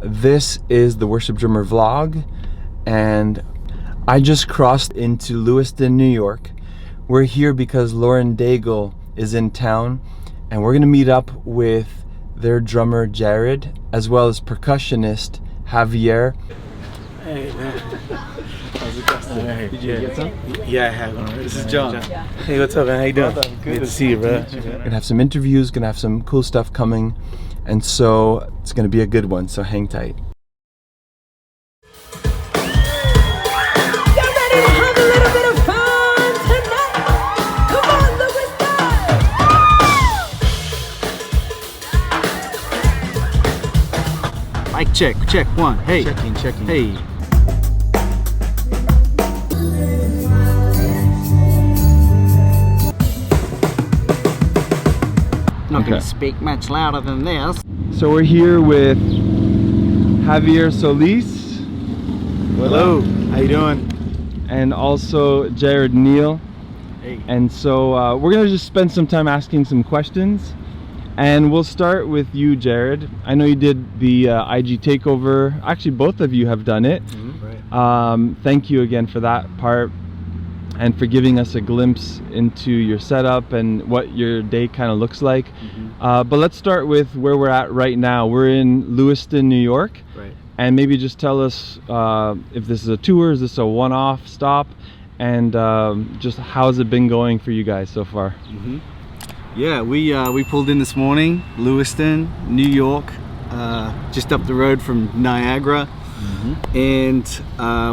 This is the Worship Drummer vlog, and I just crossed into Lewiston, New York. We're here because Lauren Daigle is in town, and we're gonna meet up with their drummer Jared, as well as percussionist Javier. Hey man, how's it going? Hey, Did you get some? Yeah, I have one. This is Jon. Hey, what's up, man? How you doing? Good to see you, bro. We're gonna have some interviews, gonna have some cool stuff coming, and so it's gonna be a good one, so hang tight. Mic check, check one. Hey. Checking. Hey. Not gonna speak much louder than this. So we're here with Javier Solis. Hello. How you doing? And also Jared and Kneale. Hey. And so we're gonna just spend some time asking some questions. And we'll start with you, Jared. I know you did the IG takeover. Actually, both of you have done it. Right. Thank you again for that part, and for giving us a glimpse into your setup and what your day kind of looks like. But let's start with where we're at right now. We're in Lewiston, New York. Right. And maybe just tell us if this is a tour, is this a one-off stop, and just how's it been going for you guys so far? Yeah, we pulled in this morning, Lewiston, New York, just up the road from Niagara. And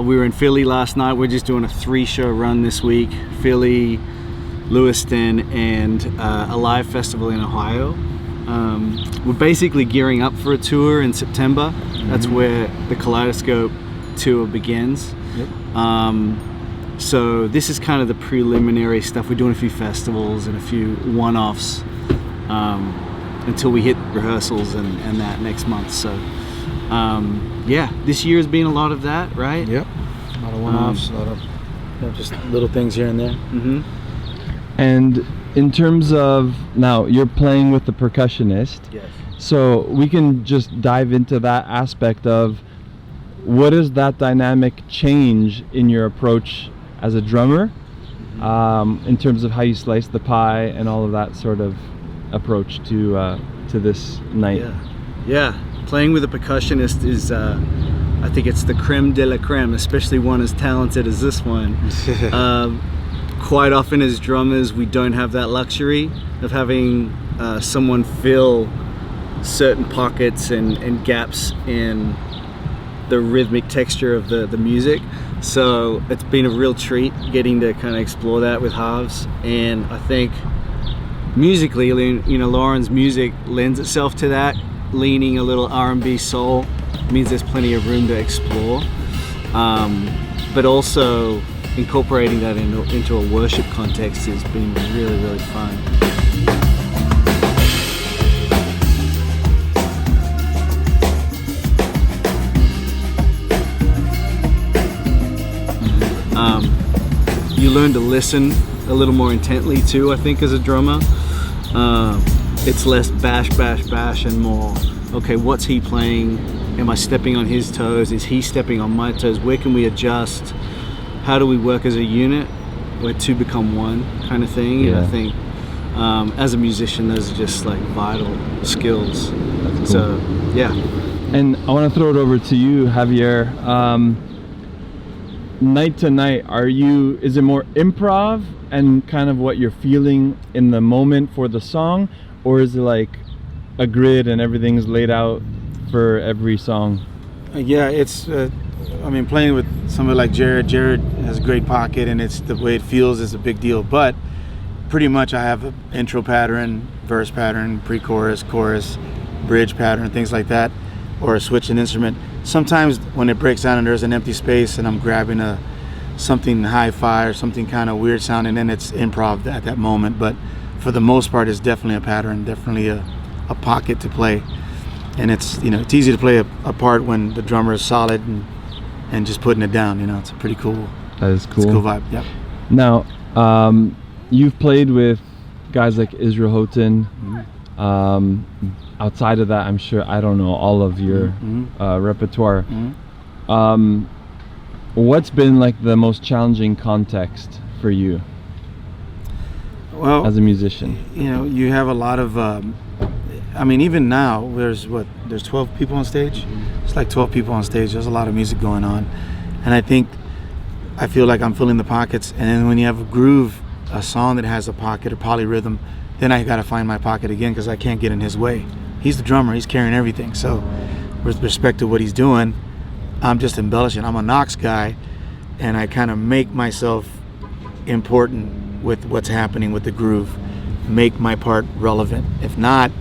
we were in Philly last night. We're just doing a 3-show run this week: Philly, Lewiston, and a live festival in Ohio. We're basically gearing up for a tour in September. That's where the Kaleidoscope tour begins. So this is kind of the preliminary stuff. We're doing a few festivals and a few one-offs until we hit rehearsals and that next month. So yeah, this year has been a lot of that, right? Yep. A lot of one-offs, a lot of just little things here and there. And in terms of, now you're playing with the percussionist. Yes. So we can just dive into that aspect of what is that dynamic change in your approach as a drummer, in terms of how you slice the pie and all of that sort of approach to this night. Yeah. Playing with a percussionist is, I think it's the creme de la creme, especially one as talented as this one. Quite often as drummers, we don't have that luxury of having someone fill certain pockets and gaps in the rhythmic texture of the music. So it's been a real treat getting to kind of explore that with Javs. And I think musically, you know, Lauren's music lends itself to that, leaning a little R&B soul. Means there's plenty of room to explore, but also incorporating that into a worship context has been really, really fun. You learn to listen a little more intently too, I think, as a drummer. It's less bash, bash, bash, and more, okay, what's he playing? Am I stepping on his toes? Is he stepping on my toes? Where can we adjust? How do we work as a unit? Where two become one kind of thing. Yeah. And I think as a musician, those are just like vital skills. That's cool. So, yeah. And I want to throw it over to you, Javier. Night to night, is it more improv and kind of what you're feeling in the moment for the song, or is it like a grid and everything's laid out for every song? Yeah, it's I mean, playing with somebody like Jared has a great pocket, and it's the way it feels is a big deal. But pretty much I have an intro pattern, verse pattern, pre-chorus, chorus, bridge pattern, things like that, or a switch an instrument. Sometimes when it breaks down and there's an empty space and I'm grabbing something hi-fi or something kind of weird sounding, then it's improv at that moment. But for the most part, it's definitely a pattern, definitely a pocket to play. And it's, you know, it's easy to play a part when the drummer is solid and just putting it down. You know, it's a pretty cool. That is cool. It's a cool vibe. Yep. Now, you've played with guys like Israel Houghton, outside of that, I'm sure I don't know all of your repertoire. What's been like the most challenging context for you? Well, as a musician, you know, you have a lot of I mean, even now there's 12 people on stage. It's like 12 people on stage. There's a lot of music going on, and I feel like I'm filling the pockets. And then when you have a groove, a song that has a pocket or polyrhythm, then I got to find my pocket again, because I can't get in his way. He's the drummer, he's carrying everything. So with respect to what he's doing, I'm just embellishing. I'm a Knox guy, and I kind of make myself important with what's happening with the groove, make my part relevant. If not,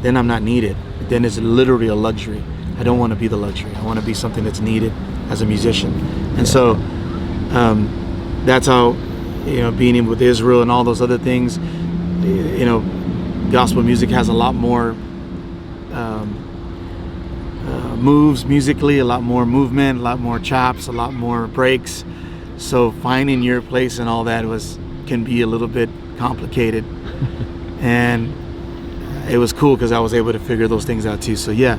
then I'm not needed. Then it's literally a luxury. I don't want to be the luxury. I want to be something that's needed as a musician. And so that's how, you know, being with Israel and all those other things, you know, gospel music has a lot more moves musically, a lot more movement, a lot more chops, a lot more breaks. So finding your place and all that can be a little bit complicated. And it was cool because I was able to figure those things out too. So yeah,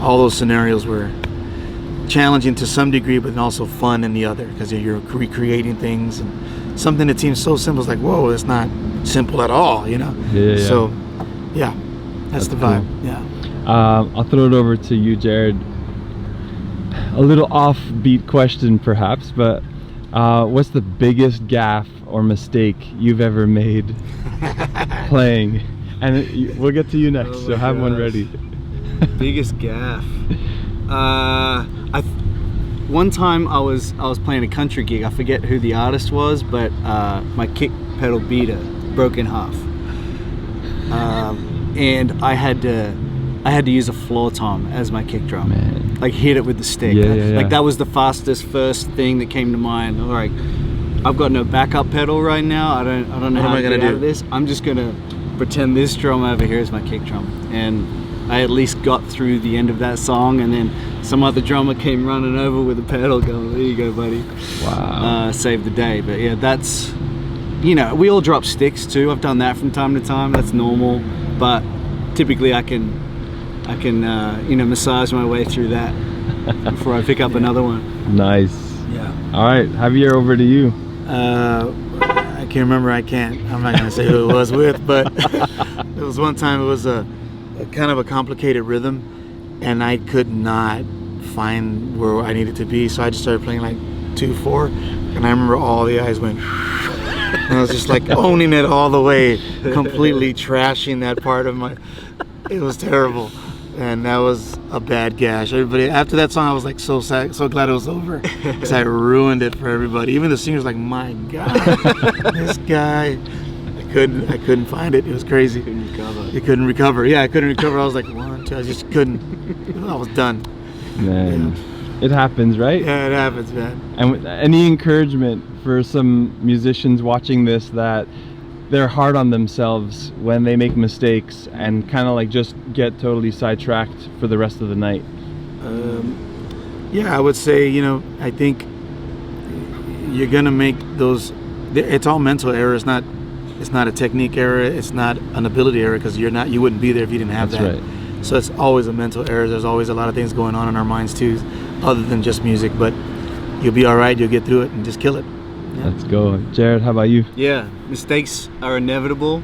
all those scenarios were challenging to some degree, but also fun in the other, because you're recreating things, and something that seems so simple is like, whoa, it's not simple at all, you know? Yeah. So yeah, that's the vibe. Cool. Yeah. I'll throw it over to you, Jared. A little offbeat question perhaps, but what's the biggest gaffe or mistake you've ever made playing? And we'll get to you next, so have one ready. Biggest gaffe. One time I was playing a country gig. I forget who the artist was, but my kick pedal beater broke in half, and I had to use a floor tom as my kick drum. Man. Like hit it with the stick. Yeah. Like that was the fastest first thing that came to mind. All right, I've got no backup pedal right now. I don't know how to get out of this. I'm just gonna pretend this drum over here is my kick drum. And I at least got through the end of that song, and then some other drummer came running over with a pedal going, there you go, buddy. Wow. Saved the day. But yeah, that's, you know, we all drop sticks too. I've done that from time to time. That's normal. But typically I can you know, massage my way through that before I pick up another one. Nice. Yeah. All right, Javier, over to you. I can't remember. I'm not gonna say who it was with, but it was one time. It was a kind of a complicated rhythm, and I could not find where I needed to be. So I just started playing like 2/4, and I remember all the eyes went, and I was just like owning it all the way, completely trashing that part of my. It was terrible. And that was a bad gash. Everybody, after that song, I was like so sad, so glad it was over, because I ruined it for everybody. Even the singer's like, my God, this guy. I couldn't find it. It was crazy. You couldn't recover. Yeah, I couldn't recover. I was like, 1, 2. I just couldn't. I was done. Man, it happens, right? Yeah, it happens, man. And any encouragement for some musicians watching this that they're hard on themselves when they make mistakes and kind of like just get totally sidetracked for the rest of the night? Yeah, I would say, you know, I think you're gonna make those. It's all mental error. It's not a technique error. It's not an ability error, because you wouldn't be there if you didn't have That's that. right. So it's always a mental error. There's always a lot of things going on in our minds too, other than just music. But you'll be all right. You'll get through it and just kill it. Yeah. Let's go. Jared, how about you? Yeah, mistakes are inevitable.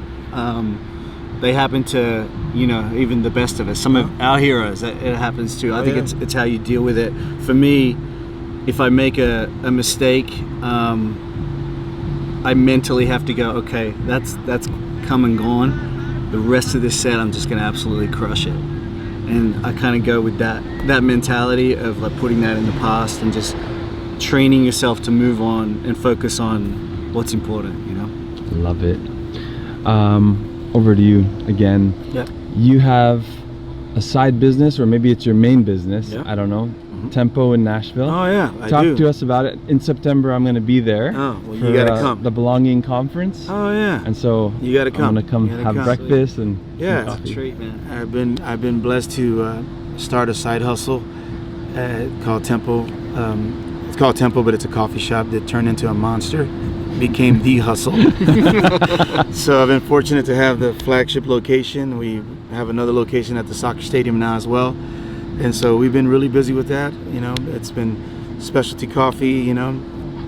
They happen to, you know, even the best of us. Some of our heroes, it happens too. I think it's how you deal with it. For me, if I make a mistake, I mentally have to go, okay, that's come and gone. The rest of this set, I'm just gonna absolutely crush it. And I kind of go with that mentality of like putting that in the past and just training yourself to move on and focus on what's important, you know? Love it. Over to you again. Yeah. You have a side business, or maybe it's your main business. Yeah. I don't know. Tempo in Nashville. Oh yeah, I Talk do. to us about it. In September, I'm going to be there. Oh, well, for, you gotta come. The Belonging Conference. Oh yeah. And so You gotta come. I'm going to come You gotta have come. breakfast and Yeah. some coffee. Treat, man. I've been blessed to start a side hustle called Tempo. It's called Tempo, but it's a coffee shop that turned into a monster. became the hustle. So I've been fortunate to have the flagship location. We have another location at the soccer stadium now as well. And so we've been really busy with that. You know, it's been specialty coffee, you know,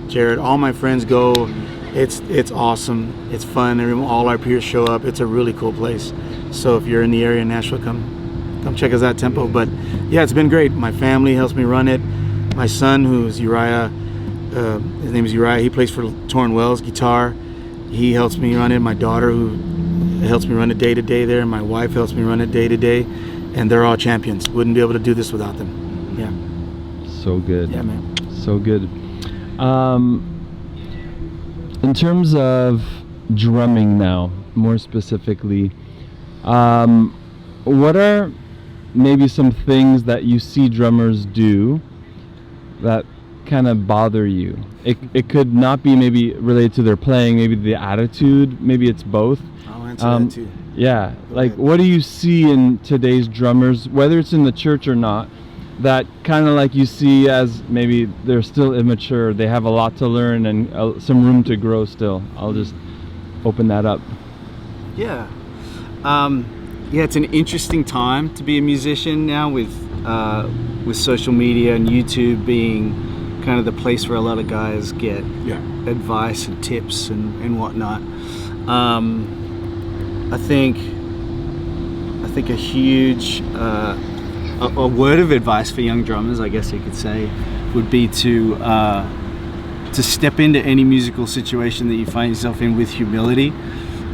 Jared, all my friends go. It's awesome. It's fun. All our peers show up. It's a really cool place. So if you're in the area in Nashville, come check us out, Tempo. But yeah, it's been great. My family helps me run it. My son, who's Uriah, his name is Uriah. He plays for Torn Wells guitar. He helps me run it. My daughter, who helps me run it day to day there, and my wife helps me run it day to day. And they're all champions. Wouldn't be able to do this without them. Yeah. So good. Yeah, man. So good. In terms of drumming now, more specifically, what are maybe some things that you see drummers do that kind of bother you? It could not be maybe related to their playing, maybe the attitude, maybe it's both. I'll answer that too. Yeah, like what do you see in today's drummers, whether it's in the church or not, that kind of like you see as maybe they're still immature, they have a lot to learn and some room to grow still? I'll just open that up. Yeah. Yeah, it's an interesting time to be a musician now with social media and YouTube being kind of the place where a lot of guys get advice and tips and whatnot. I think a huge a word of advice for young drummers, I guess you could say, would be to step into any musical situation that you find yourself in with humility,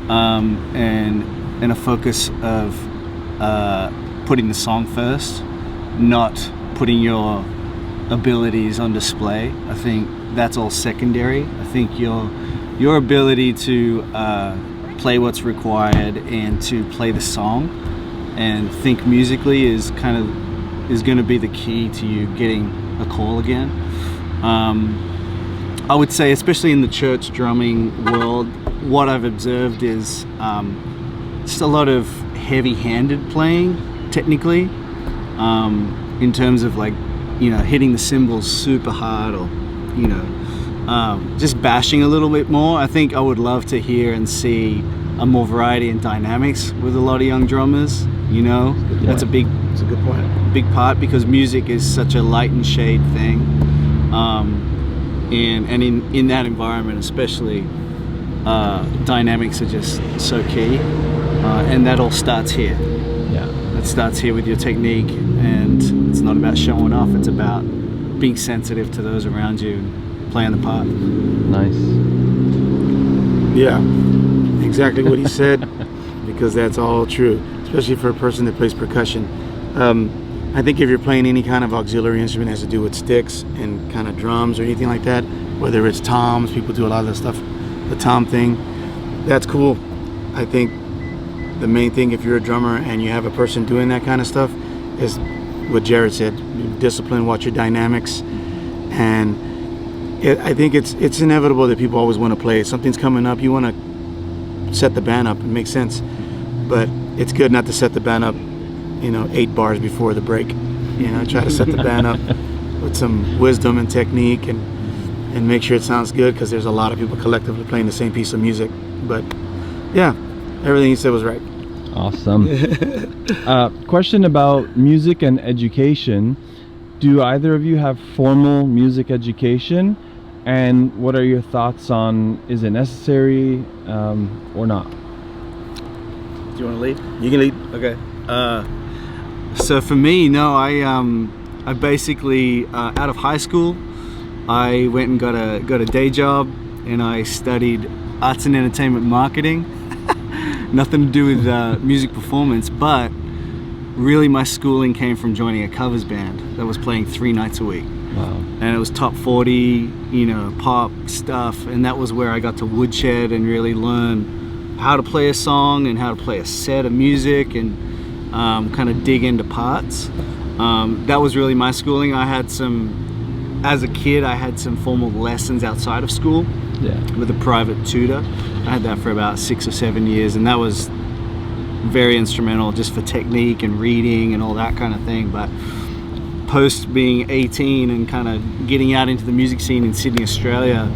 and a focus of putting the song first, not putting your abilities on display. I think that's all secondary. I think your ability to play what's required and to play the song and think musically is going to be the key to you getting a call again. I would say, especially in the church drumming world, what I've observed is just a lot of heavy-handed playing technically, in terms of like, you know, hitting the cymbals super hard, or, you know, just bashing a little bit more. I think I would love to hear and see a more variety and dynamics with a lot of young drummers, you know. That's a good point. Big part, because music is such a light and shade thing, and in that environment especially, dynamics are just so key, and that all starts here. Yeah, it starts here with your technique, and it's not about showing off, it's about being sensitive to those around you and playing the part. Nice. Yeah, exactly what he said, because that's all true, especially for a person that plays percussion. I think if you're playing any kind of auxiliary instrument that has to do with sticks and kind of drums or anything like that, whether it's toms, people do a lot of that stuff, the tom thing, that's cool. I think the main thing, if you're a drummer and you have a person doing that kind of stuff, is what Jared said: discipline, watch your dynamics. And I think it's inevitable that people always want to play. If something's coming up, you want to set the band up. It makes sense, but it's good not to set the band up, you know, 8 bars before the break. You know, try to set the band up with some wisdom and technique, and make sure it sounds good, because there's a lot of people collectively playing the same piece of music. But yeah, everything he said was right. Awesome. Question about music and education. Do either of you have formal music education? And what are your thoughts on, is it necessary or not? Do you want to lead? You can lead. Okay. So for me, no, I basically, out of high school, I went and got a day job, and I studied arts and entertainment marketing. Nothing to do with music performance, but really my schooling came from joining a covers band that was playing 3 nights a week. Wow. And it was top 40, you know, pop stuff, and that was where I got to woodshed and really learn how to play a song and how to play a set of music, and kind of dig into parts. That was really my schooling. As a kid, I had some formal lessons outside of school with a private tutor. I had that for about 6 or 7 years, and that was very instrumental just for technique and reading and all that kind of thing. But post being 18 and kind of getting out into the music scene in Sydney, Australia,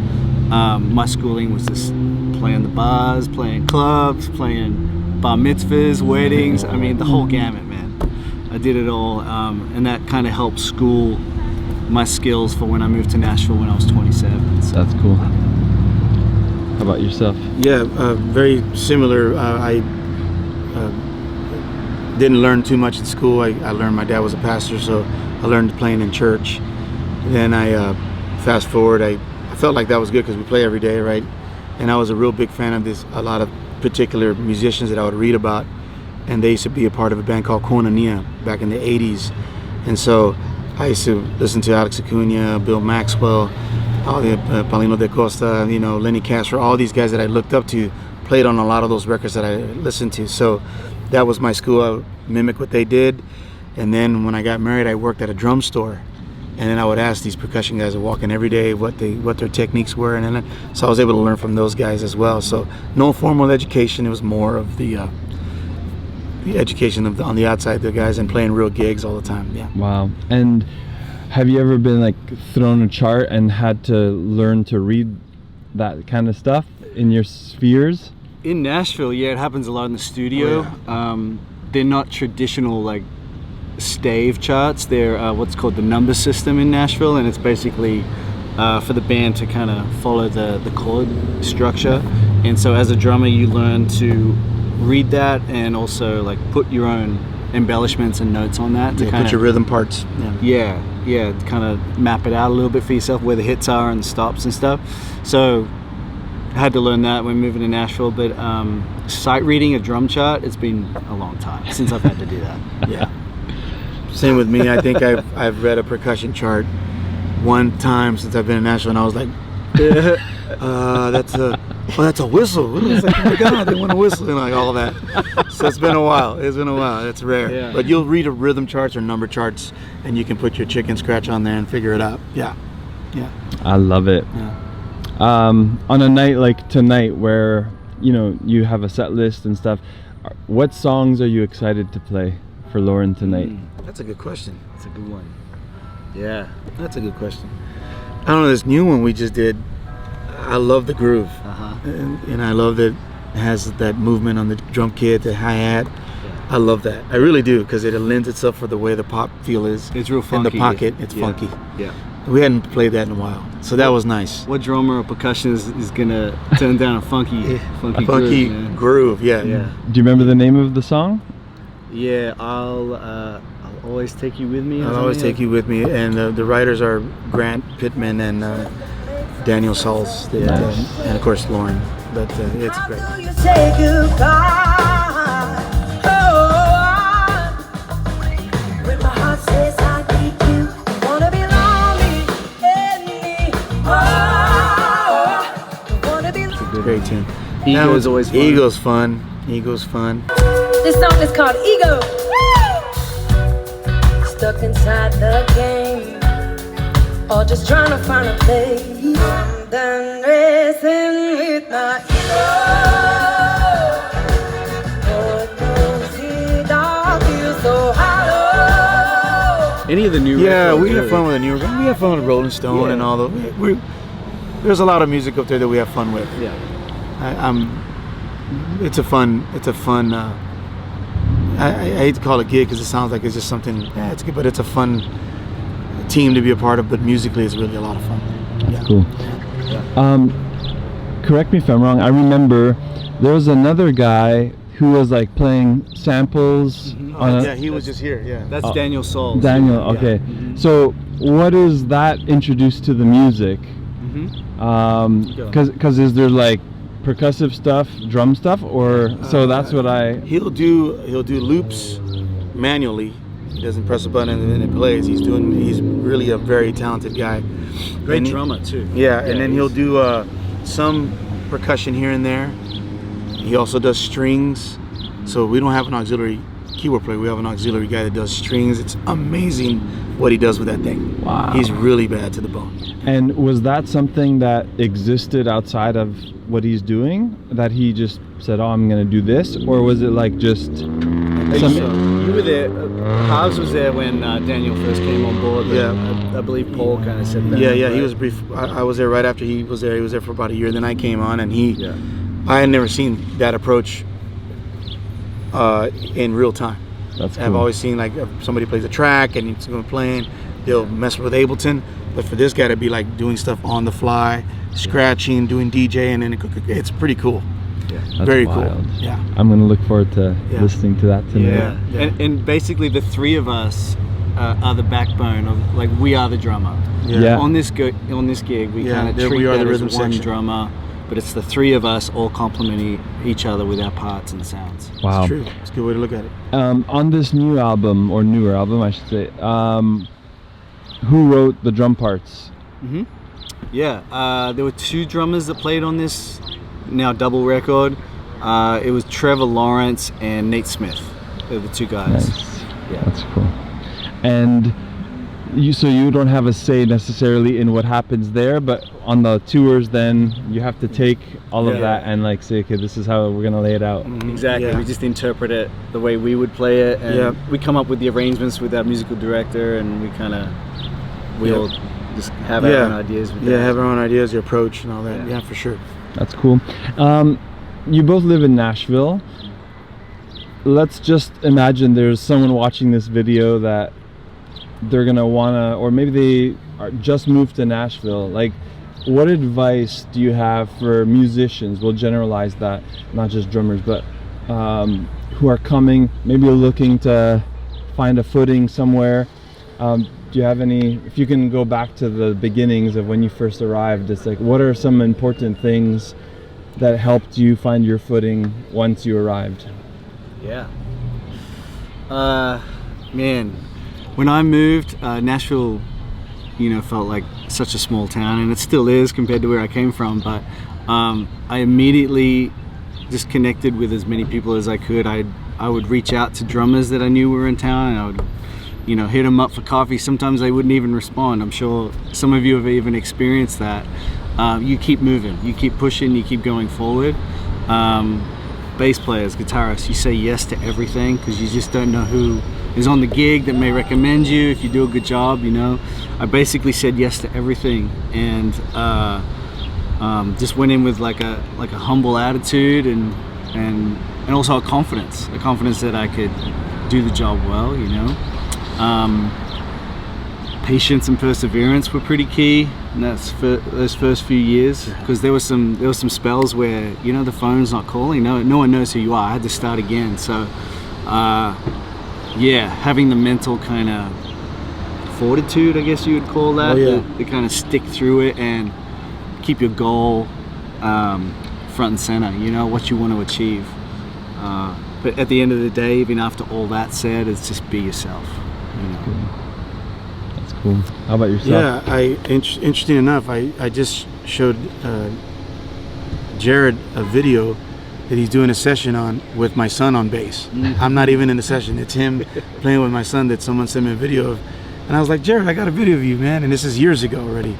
My schooling was just playing the bars, playing clubs, playing bar mitzvahs, weddings. I mean, the whole gamut, man. I did it all, and that kind of helped school my skills for when I moved to Nashville when I was 27. So. That's cool. How about yourself? Yeah, very similar. I didn't learn too much in school. I learned my dad was a pastor, so I learned playing in church. Then I fast forward, I felt like that was good because we play every day, right? And I was a real big fan of a lot of particular musicians that I would read about, and they used to be a part of a band called Kneale back in the 80s. And so I used to listen to Alex Acuna, Bill Maxwell, all the Paulino de Costa, you know, Lenny Castro, all these guys that I looked up to played on a lot of those records that I listened to. So that was my school. I would mimic what they did. And then when I got married, I worked at a drum store. And then I would ask these percussion guys that walk in every day what their techniques were. And then, so I was able to learn from those guys as well. So no formal education. It was more of the education on the outside, the guys, and playing real gigs all the time. Yeah. Wow. And have you ever been like thrown a chart and had to learn to read that kind of stuff in your spheres? In Nashville, yeah, it happens a lot in the studio. Oh, yeah. They're not traditional like stave charts. They're what's called the number system in Nashville, and it's basically for the band to kind of follow the chord structure. And so as a drummer, you learn to read that and also like put your own embellishments and notes on that to kind put your rhythm parts. Yeah, kind of map it out a little bit for yourself, where the hits are and the stops and stuff. So I had to learn that when moving to Nashville. But sight reading a drum chart, it's been a long time since I've had to do that. Yeah. Same with me. I think I've read a percussion chart one time since I've been in Nashville, and I was like, that's a whistle. I was like, oh my God, they want a whistle, and like all of that. So it's been a while. It's rare. Yeah. But you'll read a rhythm charts or number charts, and you can put your chicken scratch on there and figure it out. Yeah. I love it. Yeah. On a night like tonight, where you have a set list and stuff, what songs are you excited to play for Lauren tonight? That's a good question. It's a good one. Yeah. That's a good question. I don't know, this new one we just did, I love the groove. And I love that it has that movement on the drum kit, the hi-hat. I love that. I really do, because it lends itself for the way the pop feel is. It's real funky. In the pocket, it's funky. Yeah. We hadn't played that in a while, so that was nice. What drummer or percussionist is gonna turn down a funky groove? Yeah. Do you remember the name of the song? Yeah, I'll always take you with me. I'll always take you with me, and the writers are Grant Pittman and Daniel Sauls, and of course Lauren. But it's great. How do you say goodbye? Oh, when my heart says I need you, wanna be lonely in me. Oh, wanna be. It's a great tune. Ego is always fun. Ego's fun. This song is called Ego. Stuck inside the game, or just trying to find a place. Then racing with my ego. Lord knows it all feels so hollow. Any of the new records, we have fun with the new. We have fun with Rolling Stone and all the. There's a lot of music up there that we have fun with. Yeah. It's a fun. I hate to call it a gig because it sounds like it's just something. Yeah, it's good, but it's a fun team to be a part of. But musically, it's really a lot of fun. That's cool. Correct me if I'm wrong. I remember there was another guy who was like playing samples. He was just here. Yeah, That's Daniel Sauls. Daniel. Okay. So what is that introduced to the music? Because is there like percussive stuff, drum stuff, or so that's what He'll do loops manually. He doesn't press a button and then it plays. He's really a very talented guy. Great drummer too. Yeah, and then he'll do some percussion here and there. He also does strings. So we don't have an auxiliary keyboard player. We have an auxiliary guy that does strings. It's amazing what he does with that thing. Wow. He's really bad to the bone. And was that something that existed outside of what he's doing? That he just said, "Oh, I'm going to do this," or was it like just You were there. Halves was there when Daniel first came on board. But Yeah. I believe Paul kind of said that. Yeah, right? he was brief. I was there right after he was there. He was there for about a year. Then I came on, and I had never seen that approach in real time. That's cool. I've always seen like if somebody plays a track and he's going playing, they'll mess with Ableton. But for this guy to be like doing stuff on the fly, scratching, doing DJ, and then it's pretty cool. Yeah. That's Very wild. cool. Yeah. I'm gonna look forward to listening to that tonight. Yeah. And basically the three of us are the backbone of, like, we are the drummer. Yeah. On this gig, we kind of treat we are that the as rhythm one section. drummer, but it's the three of us all complementing each other with our parts and sounds. Wow. It's true. It's a good way to look at it. On this new album, or newer album, I should say, who wrote the drum parts? Yeah, there were two drummers that played on this now double record. It was Trevor Lawrence and Nate Smith. They're the two guys. Nice. Yeah. That's cool. And you don't have a say necessarily in what happens there, but on the tours then you have to take all of that and like say, okay, this is how we're gonna lay it out. Exactly. Yeah. We just interpret it the way we would play it, and we come up with the arrangements with our musical director, and we all just have our own ideas. With that. have our own ideas, your approach, and all that. Yeah, for sure. That's cool. You both live in Nashville. Let's just imagine there's someone watching this video that they're gonna wanna, or maybe they are just moved to Nashville. Like, what advice do you have for musicians? We'll generalize that, not just drummers, but who are coming, maybe looking to find a footing somewhere. Do you have any, if you can go back to the beginnings of when you first arrived, it's like, what are some important things that helped you find your footing once you arrived? Yeah. Man, when I moved, Nashville, felt like such a small town, and it still is compared to where I came from, but I immediately just connected with as many people as I could. I would reach out to drummers that I knew were in town, and I would hit them up for coffee. Sometimes they wouldn't even respond. I'm sure some of you have even experienced that. You keep moving, you keep pushing, you keep going forward. Bass players, guitarists, you say yes to everything because you just don't know who is on the gig that may recommend you if you do a good job. I basically said yes to everything, and just went in with like a humble attitude and also a confidence that I could do the job well. Patience and perseverance were pretty key, and that's for those first few years, because there was some spells where the phone's not calling, no one knows who you are. I had to start again. So having the mental kind of fortitude, I guess you would call that, to kind of stick through it and keep your goal front and center, what you want to achieve. But at the end of the day, even after all that said, it's just be yourself. That's cool. How about yourself? Yeah, interesting enough, I just showed Jared a video that he's doing a session on with my son on bass. I'm not even in the session. It's him playing with my son that someone sent me a video of. And I was like, Jared, I got a video of you, man. And this is years ago already.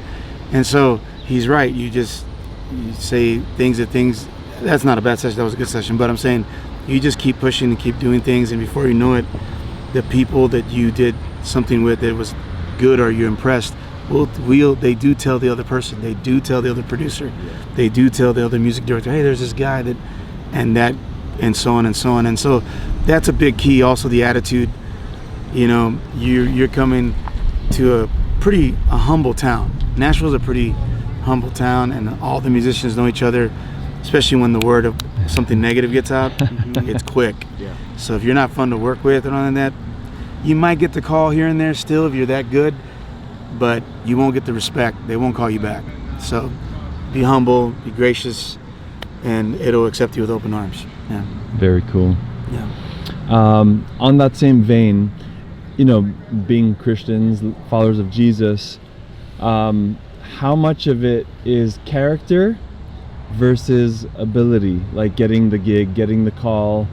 And so he's right. You say things. That's not a bad session. That was a good session. But I'm saying you just keep pushing and keep doing things. And before you know it, the people that you did something with that was good or you're impressed, they do tell the other person. They do tell the other producer. They do tell the other music director, hey, there's this guy that, and so on and so on. And so that's a big key. Also the attitude. You're coming to a humble town. Nashville's a pretty humble town, and all the musicians know each other, especially when the word of something negative gets out. It's quick. Yeah. So if you're not fun to work with or anything like that, you might get the call here and there still if you're that good, but you won't get the respect. They won't call you back. So be humble, be gracious, and it'll accept you with open arms. Yeah. Very cool. Yeah. On that same vein, being Christians, followers of Jesus, how much of it is character versus ability, like getting the gig, getting the call?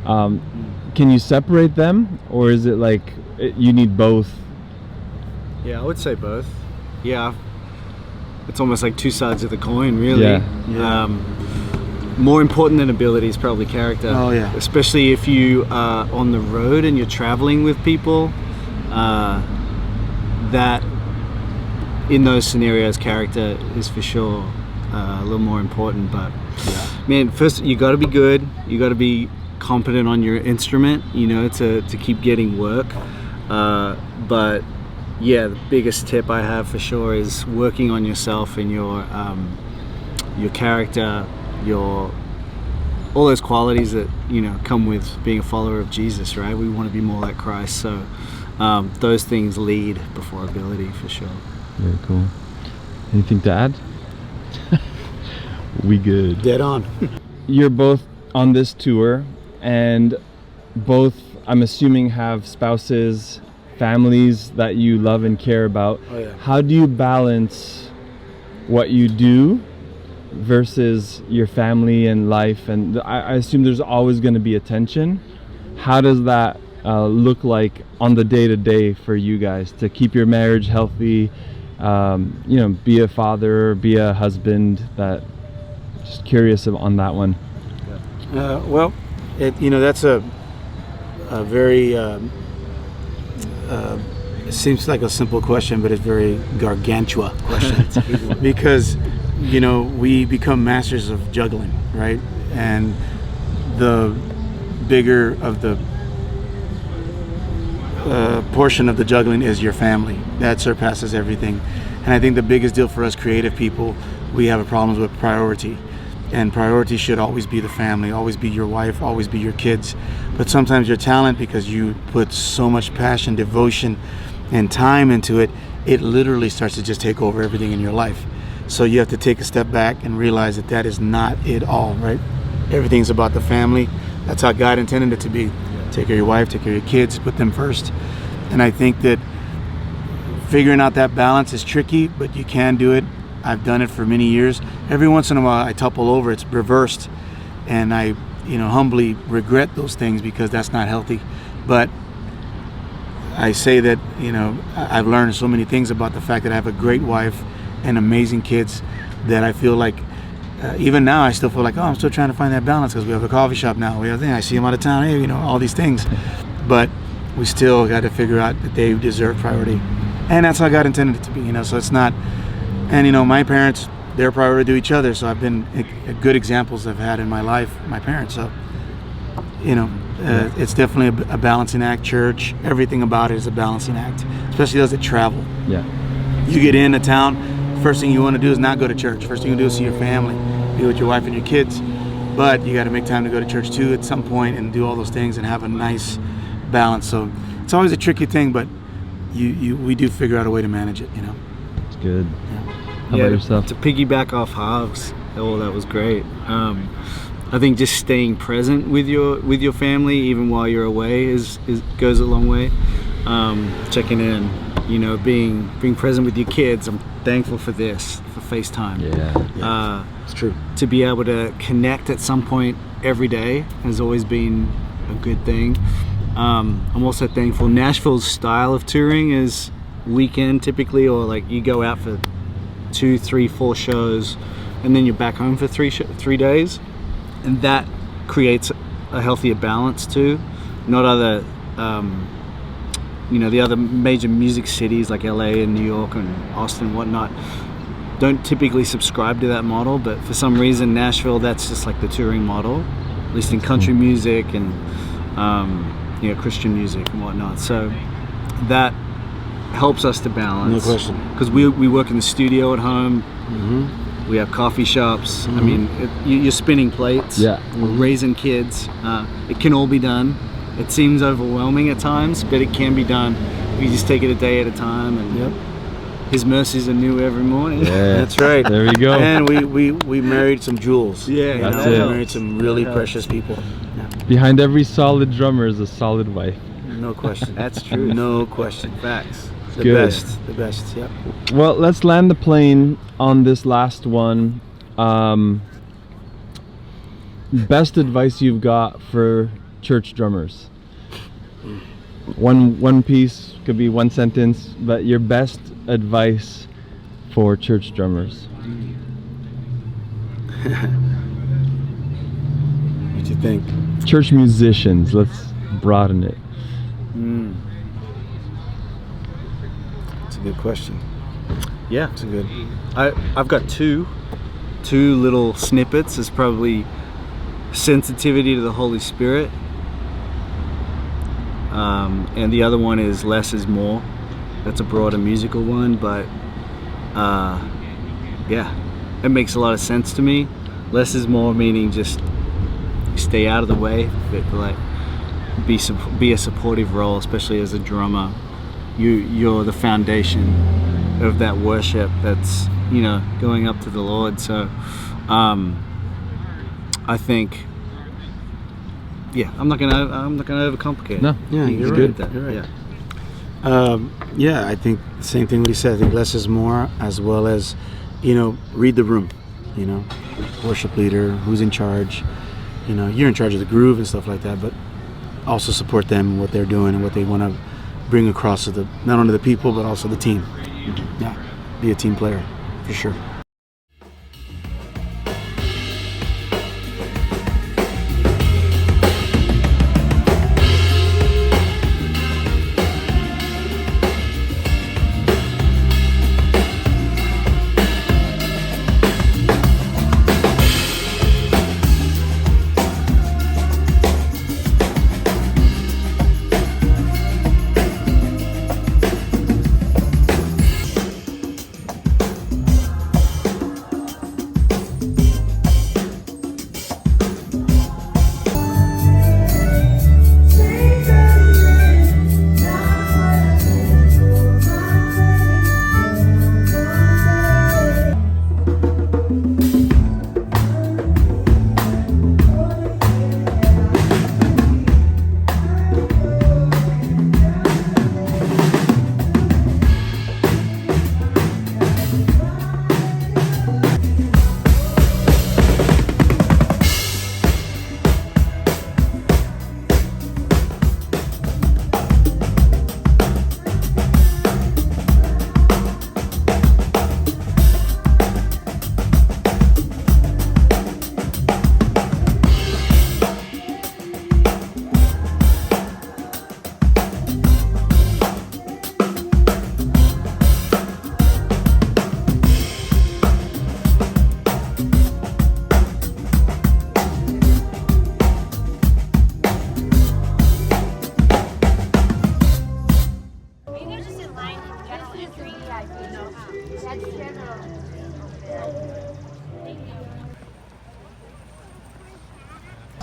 Can you separate them, or is it like you need both? Yeah, I would say both. Yeah, it's almost like two sides of the coin, really. Yeah. more important than ability is probably character. Oh, yeah. Especially if you are on the road and you're traveling with people, that in those scenarios, character is for sure a little more important. But man, first you got to be good. You got to be competent on your instrument, you know, to keep getting work. But yeah, the biggest tip I have for sure is working on yourself and your character, all those qualities that, you know, come with being a follower of Jesus, right? We want to be more like Christ. So those things lead before ability for sure. Very cool. Anything to add? We good. Dead on. You're both on this tour, and both, I'm assuming, have spouses, families that you love and care about. Oh, yeah. How do you balance what you do versus your family and life? And I assume there's always going to be a tension. How does that look like on the day-to-day for you guys to keep your marriage healthy? You know, be a father, be a husband. Just curious on that one. Well, you know, that's a very it seems like a simple question, but it's very gargantua question. Because, you know, we become masters of juggling, right? And the bigger of the portion of the juggling is your family. That surpasses everything. And I think the biggest deal for us creative people, we have a problem with priority. And priority should always be the family, always be your wife, always be your kids. But sometimes your talent, because you put so much passion, devotion, and time into it, it literally starts to just take over everything in your life. So you have to take a step back and realize that that is not it all, right? Everything's about the family. That's how God intended it to be. Take care of your wife, take care of your kids, put them first. And I think that figuring out that balance is tricky, but you can do it. I've done it for many years. Every once in a while I topple over, it's reversed. And I, you know, humbly regret those things because that's not healthy. But I say that, you know, I've learned so many things about the fact that I have a great wife and amazing kids that I feel like, even now I still feel like, oh, I'm still trying to find that balance because we have a coffee shop now. We have I see them out of town, hey, you know, all these things. But we still got to figure out that they deserve priority. And that's how God intended it to be, you know, so it's not. And, you know, my parents, they're priority to each other, so I've been good examples I've had in my life, my parents. So, you know, it's definitely a balancing act. Church, everything about it is a balancing act, especially those that travel. Yeah. You get into town, first thing you want to do is not go to church. First thing you do is see your family, be with your wife and your kids. But you got to make time to go to church too at some point and do all those things and have a nice balance. So it's always a tricky thing, but we do figure out a way to manage it, you know. It's good. Yeah. How about yourself? To piggyback off Halves, that was great. I think just staying present with your family, even while you're away, goes a long way. Checking in, you know, being present with your kids. I'm thankful for this, for FaceTime. Yeah. It's true. To be able to connect at some point every day has always been a good thing. I'm also thankful. Nashville's style of touring is weekend typically, or like you go out for 2, 3, 4 shows and then you're back home for 3 days, and that creates a healthier balance too. Not other you know, the other major music cities like LA and New York and Austin and whatnot don't typically subscribe to that model, but for some reason Nashville, that's just like the touring model, at least in country music and you know, Christian music and whatnot. So that helps us to balance. No question. Because we work in the studio at home. Mm-hmm. We have coffee shops. I mean, you're spinning plates. Yeah. We're raising kids. It can all be done. It seems overwhelming at times, but it can be done if you just take it a day at a time. And His mercies are new every morning. Yeah, that's right. There we go. And we married some jewels. Yeah, that's We it. married some really precious people. Behind every solid drummer is a solid wife. No question. That's true. No question. Facts. The Good. best. Yep. Well, let's land the plane on this last one. Best advice you've got for church drummers? One piece, could be one sentence, but your best advice for church drummers? What you think? Church musicians. Let's broaden it. It's a good question. Yeah, It's a good. I've got two little snippets. Is probably sensitivity to the Holy Spirit, and the other one is less is more. That's a broader musical one, but yeah, it makes a lot of sense to me. Less is more, meaning just stay out of the way, but like be a supportive role, especially as a drummer. You're the foundation of that worship that's, you know, going up to the Lord. So I think, yeah, I'm not gonna overcomplicate it. No, Yeah, You you're agree right. with that? You're right. Yeah. Yeah, I think the same thing what he said. I think less is more, as well as, you know, read the room. You know, worship leader, who's in charge. You know, you're in charge of the groove and stuff like that, but also support them and what they're doing and what they want to bring across to the, not only the people but also the team. Yeah, be a team player for sure.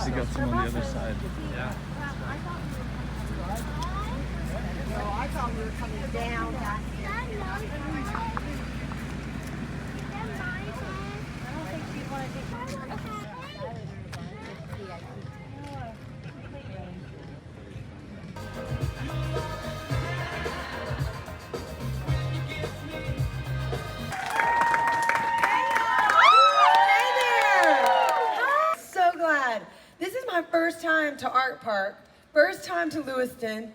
We got some on the other side. Yeah. I thought we were coming down. This is my first time to Art Park, first time to Lewiston,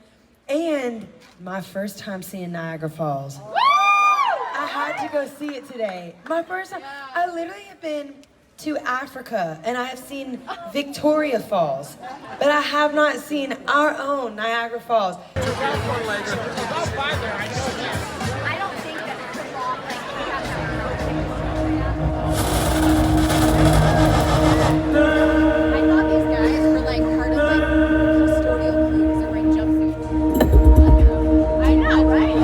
and my first time seeing Niagara Falls. I had to go see it today. My first time. I literally have been to Africa and I have seen Victoria Falls, but I have not seen our own Niagara Falls. I don't think that it's a long, like, we have I thought these guys were like part of like custodial crews that wearing jumpsuits. I know, right?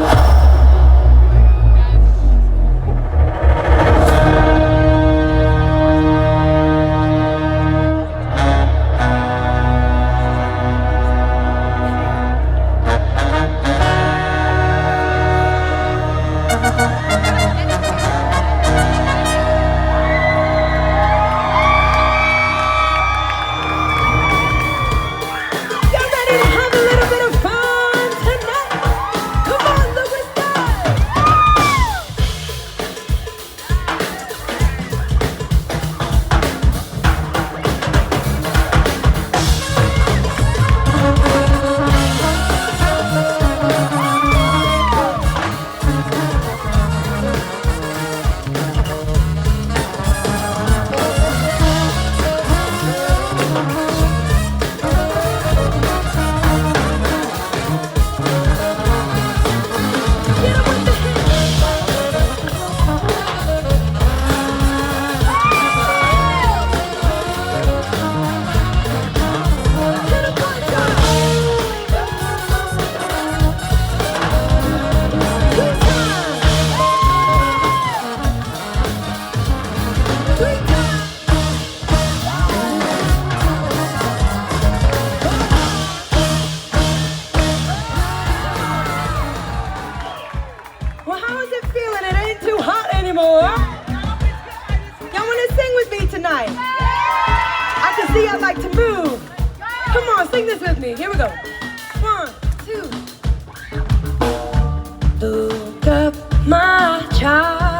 How is it feeling? It ain't too hot anymore. Y'all want to sing with me tonight? I can see y'all like to move. Come on, sing this with me. Here we go. 1, 2. Look up, my child.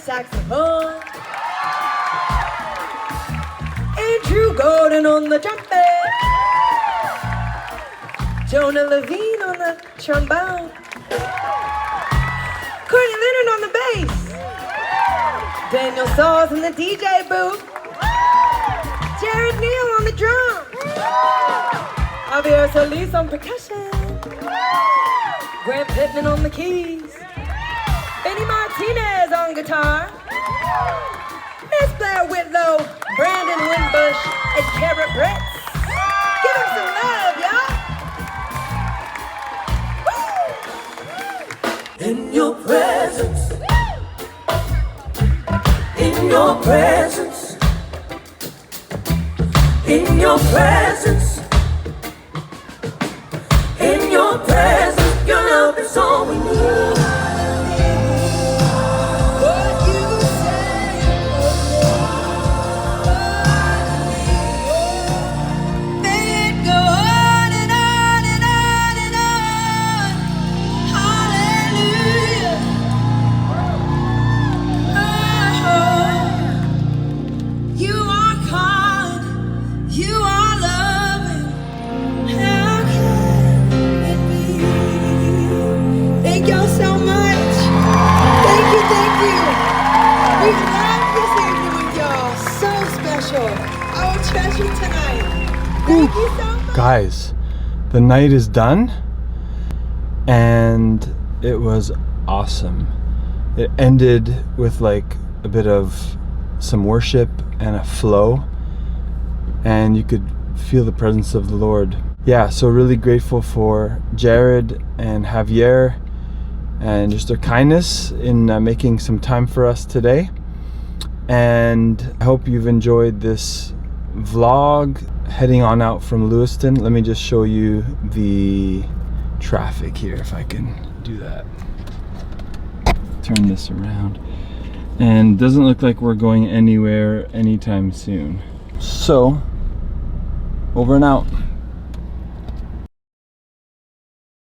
Saxophone, Golden on the trumpet, Jonah Levine on the trombone, Courtney Leonard on the bass, Daniel Saws in the DJ booth, Jared and Kneale on the drums, Javier Solis on percussion, Grant Pittman on the keys, Benny Martinez on guitar, Miss Blair Whitlow, Brandon Winbush, and Kara Brett. Give him some love, y'all. In your presence, in your presence, in your presence, in your presence, your love is all we need. Guys, the night is done and it was awesome. It ended with like a bit of some worship and a flow, and you could feel the presence of the Lord. Yeah, so really grateful for Jared and Javier and just their kindness in making some time for us today. And I hope you've enjoyed this vlog heading on out from Lewiston. Let me just show you the traffic here if I can do that. Turn this around. And doesn't look like we're going anywhere anytime soon. So, over and out.